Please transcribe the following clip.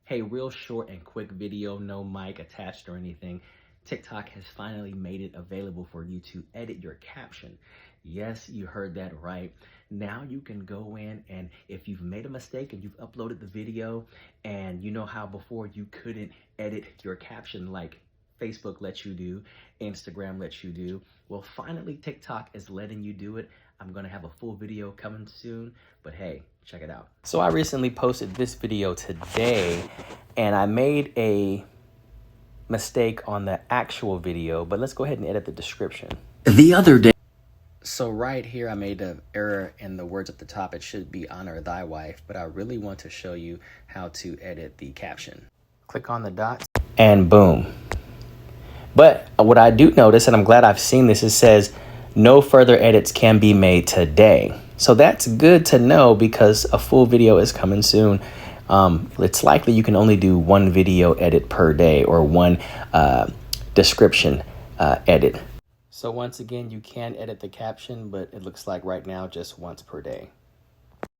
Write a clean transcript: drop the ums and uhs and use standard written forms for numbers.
Hey, real short and quick video, no mic attached or anything. TikTok has finally made it available for you to edit your caption. Yes, you heard that right. Now you can go in, and if you've made a mistake and you've uploaded the video, and you know how before you couldn't edit your caption like Facebook lets you do, Instagram lets you do, well, finally TikTok is letting you do it. I'm gonna have a full video coming soon, but hey, check it out. So I recently posted this video today, and I made a mistake on the actual video, but let's go ahead and edit the description. The other day. So right here, I made an error in the words at the top. It should be honor thy wife, but I really want to show you how to edit the caption. Click on the dots and boom. But what I do notice, and I'm glad I've seen this, it says no further edits can be made today. So that's good to know because a full video is coming soon. It's likely you can only do one video edit per day or one description edit. So once again, you can edit the caption, but it looks like right now just once per day.